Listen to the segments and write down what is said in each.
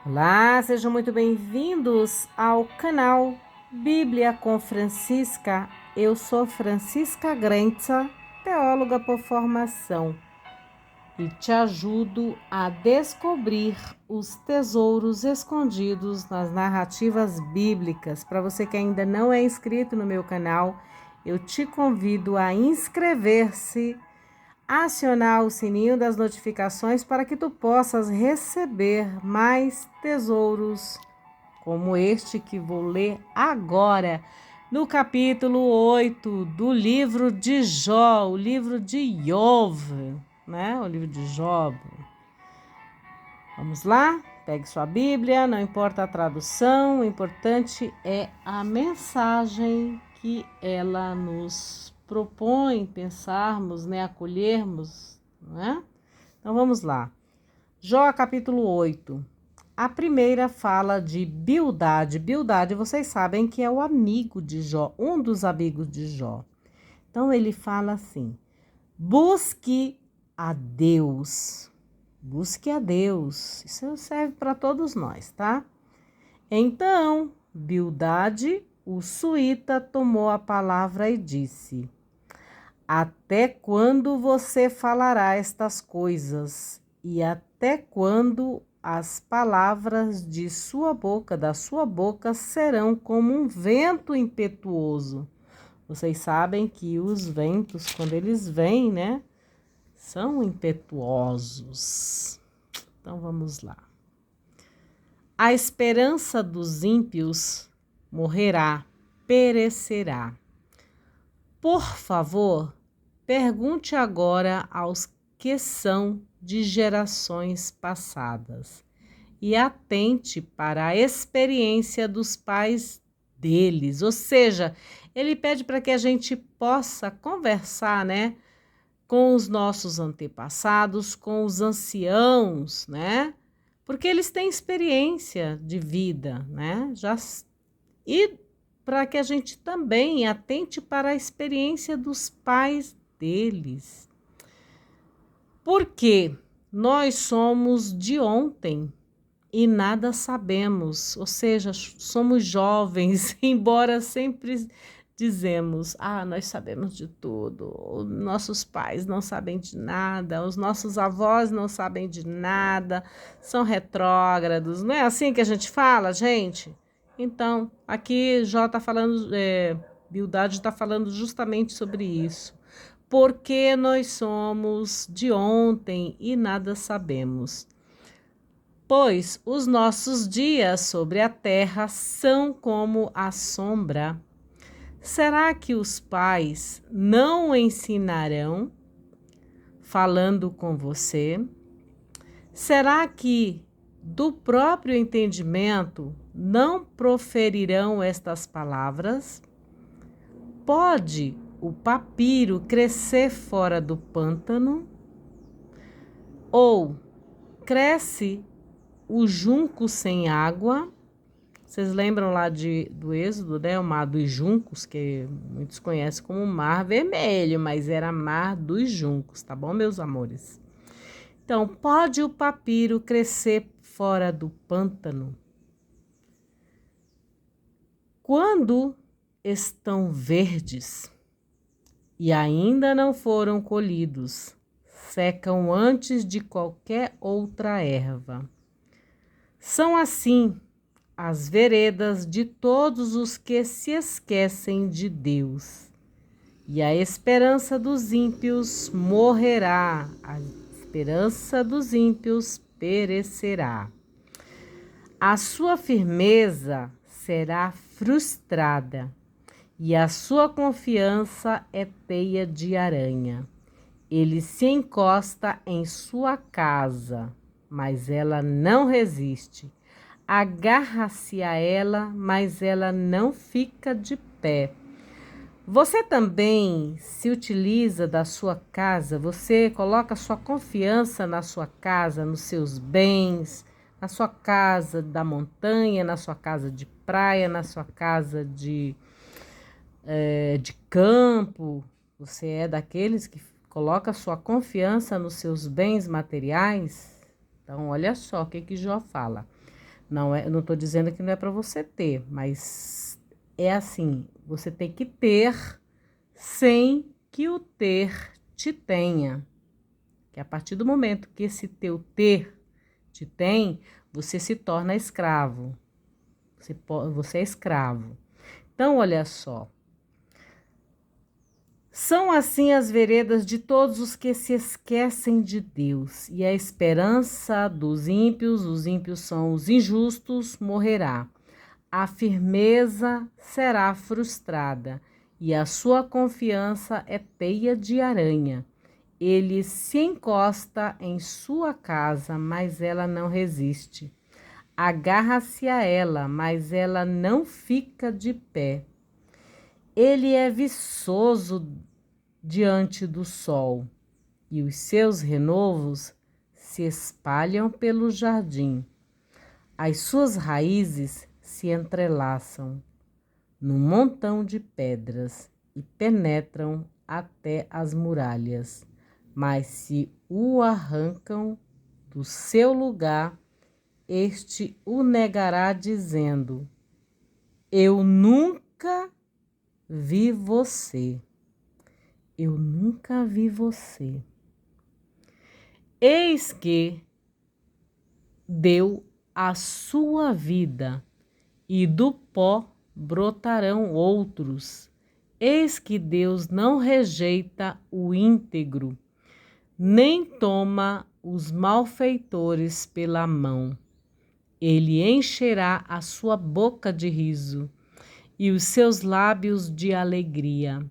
Olá, sejam muito bem-vindos ao canal Bíblia com Francisca. Eu sou Francisca Grenza, teóloga por formação, e te ajudo a descobrir os tesouros escondidos nas narrativas bíblicas. Para você que ainda não é inscrito no meu canal, eu te convido a inscrever-se, acionar o sininho das notificações para que tu possas receber mais tesouros como este que vou ler agora, no capítulo 8 do livro de Jó, o livro de Iov, né? O livro de Job. Vamos lá? Pegue sua Bíblia, não importa a tradução, o importante é a mensagem que ela nos propõe pensarmos, né, acolhermos, né? Então vamos lá. Jó, capítulo 8. A primeira fala de Bildade. Bildade, vocês sabem que é o amigo de Jó, um dos amigos de Jó. Então ele fala assim: busque a Deus. Busque a Deus. Isso serve para todos nós, tá? Então, Bildade, o suíta, tomou a palavra e disse: até quando você falará estas coisas? E até quando as palavras de sua boca, da sua boca, serão como um vento impetuoso? Vocês sabem que os ventos, quando eles vêm, né, são impetuosos. Então vamos lá. A esperança dos ímpios morrerá, perecerá. Por favor, pergunte agora aos que são de gerações passadas e atente para a experiência dos pais deles. Ou seja, ele pede para que a gente possa conversar, né, com os nossos antepassados, com os anciãos, né? Porque eles têm experiência de vida, né? E para que a gente também atente para a experiência dos pais deles. Porque nós somos de ontem e nada sabemos, ou seja, somos jovens, embora sempre dizemos, nós sabemos de tudo, os nossos pais não sabem de nada, os nossos avós não sabem de nada, são retrógrados, não é assim que a gente fala, gente? Então, aqui Jó está falando, Bildade está falando justamente sobre isso. Porque nós somos de ontem e nada sabemos. Pois os nossos dias sobre a terra são como a sombra. Será que os pais não ensinarão falando com você? Será que do próprio entendimento não proferirão estas palavras? Pode o papiro crescer fora do pântano? Ou cresce o junco sem água? Vocês lembram lá do Êxodo, né? O Mar dos Juncos, que muitos conhecem como Mar Vermelho, mas era Mar dos Juncos, tá bom, meus amores? Então, pode o papiro crescer fora do pântano? Quando estão verdes e ainda não foram colhidos, secam antes de qualquer outra erva. São assim as veredas de todos os que se esquecem de Deus. E a esperança dos ímpios morrerá, a esperança dos ímpios perecerá. A sua firmeza será frustrada, e a sua confiança é teia de aranha. Ele se encosta em sua casa, mas ela não resiste. Agarra-se a ela, mas ela não fica de pé. Você também se utiliza da sua casa, você coloca sua confiança na sua casa, nos seus bens, na sua casa da montanha, na sua casa de praia, na sua casa de campo. Você é daqueles que coloca sua confiança nos seus bens materiais? Então, olha só o que Jó fala. Eu não estou dizendo que não é para você ter, mas é assim, você tem que ter sem que o ter te tenha. Que a partir do momento que esse teu ter te tem, você se torna escravo. Você é escravo. Então, olha só. São assim as veredas de todos os que se esquecem de Deus, e a esperança dos ímpios, os ímpios são os injustos, morrerá. A firmeza será frustrada, e a sua confiança é teia de aranha. Ele se encosta em sua casa, mas ela não resiste. Agarra-se a ela, mas ela não fica de pé. Ele é viçoso diante do sol, e os seus renovos se espalham pelo jardim. As suas raízes se entrelaçam num montão de pedras e penetram até as muralhas, mas se o arrancam do seu lugar, este o negará, dizendo: Eu nunca vi você. Eu nunca vi você. Eis que deu a sua vida, e do pó brotarão outros. Eis que Deus não rejeita o íntegro, nem toma os malfeitores pela mão. Ele encherá a sua boca de riso e os seus lábios de alegria.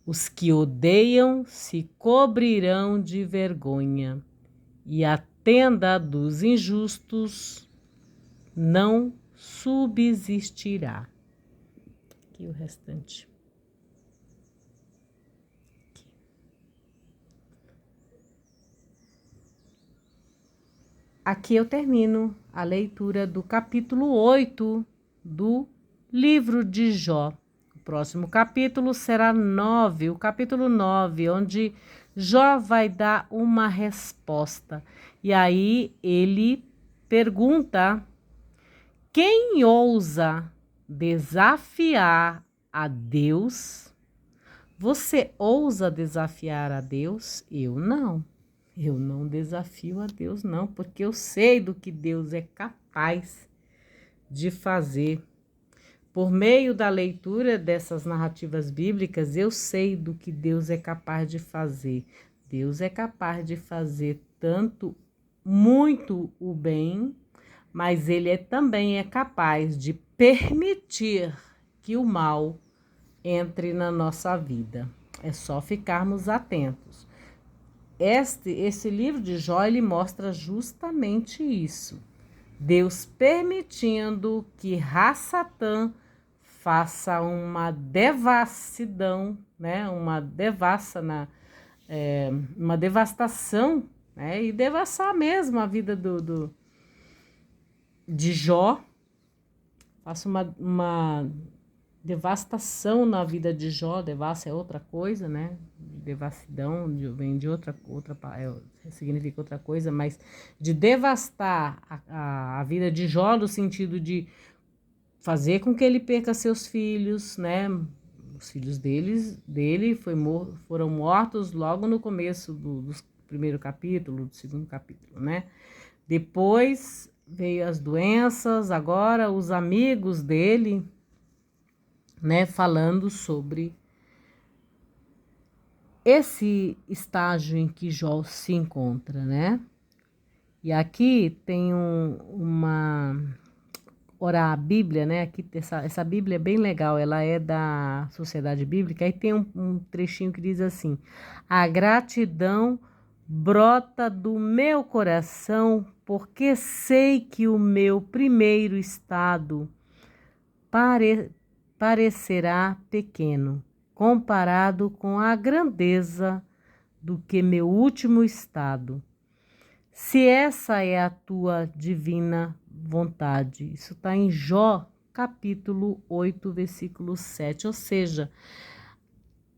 Os que odeiam se cobrirão de vergonha, e a tenda dos injustos não subsistirá. Aqui o restante. Aqui eu termino a leitura do capítulo 8 do livro de Jó. O próximo capítulo será 9, o capítulo 9, onde Jó vai dar uma resposta. E aí ele pergunta: quem ousa desafiar a Deus? Você ousa desafiar a Deus? Eu não. Eu não desafio a Deus, não, porque eu sei do que Deus é capaz de fazer. Por meio da leitura dessas narrativas bíblicas, eu sei do que Deus é capaz de fazer. Deus é capaz de fazer tanto muito o bem, mas Ele também é capaz de permitir que o mal entre na nossa vida. É só ficarmos atentos. Esse livro de Jó, ele mostra justamente isso. Deus permitindo que Ra-Satã faça uma devassidão, né? Uma devastação, né? E devassar mesmo a vida de Jó. Faça uma devastação na vida de Jó. Devassa é outra coisa, né? Devassidão vem de outra significa outra coisa, mas de devastar a vida de Jó no sentido de fazer com que ele perca seus filhos, né? Os filhos dele foram mortos logo no começo do primeiro capítulo, do segundo capítulo, né? Depois veio as doenças, agora os amigos dele, né? Falando sobre esse estágio em que Jó se encontra, né? E aqui tem orar a Bíblia, né? Aqui essa Bíblia é bem legal, ela é da Sociedade Bíblica, aí tem um trechinho que diz assim: a gratidão brota do meu coração, porque sei que o meu primeiro estado parecerá pequeno, comparado com a grandeza do que meu último estado. Se essa é a tua divina vontade. Isso está em Jó, capítulo 8, versículo 7. Ou seja,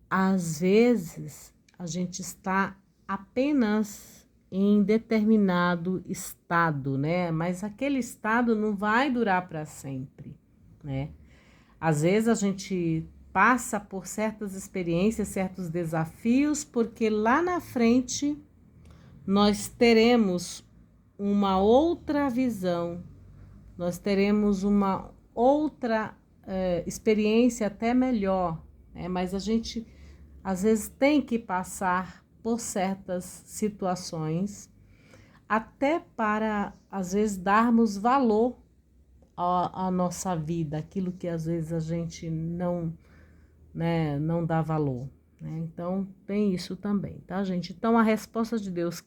às vezes a gente está apenas em determinado estado, né? Mas aquele estado não vai durar para sempre, né? Às vezes a gente passa por certas experiências, certos desafios, porque lá na frente nós teremos uma outra visão, nós teremos uma outra experiência até melhor, né? Mas a gente às vezes tem que passar por certas situações até para às vezes darmos valor à nossa vida, aquilo que às vezes a gente não, né, não dá valor, né? Então tem isso também, tá, gente? Então a resposta de Deus,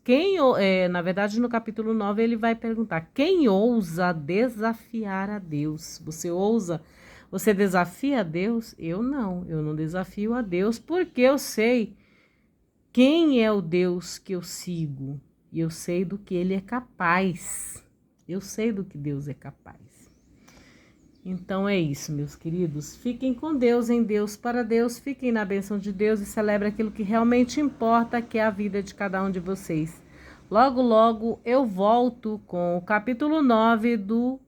na verdade no capítulo 9 ele vai perguntar: quem ousa desafiar a Deus? Você ousa? Você desafia a Deus? Eu não desafio a Deus, porque eu sei quem é o Deus que eu sigo e eu sei do que ele é capaz. Eu sei do que Deus é capaz. Então é isso, meus queridos. Fiquem com Deus, em Deus, para Deus. Fiquem na bênção de Deus e celebrem aquilo que realmente importa, que é a vida de cada um de vocês. Logo, logo eu volto com o capítulo 9 do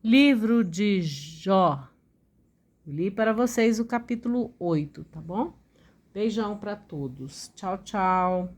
livro de Jó. Li para vocês o capítulo 8, tá bom? Beijão para todos. Tchau, tchau.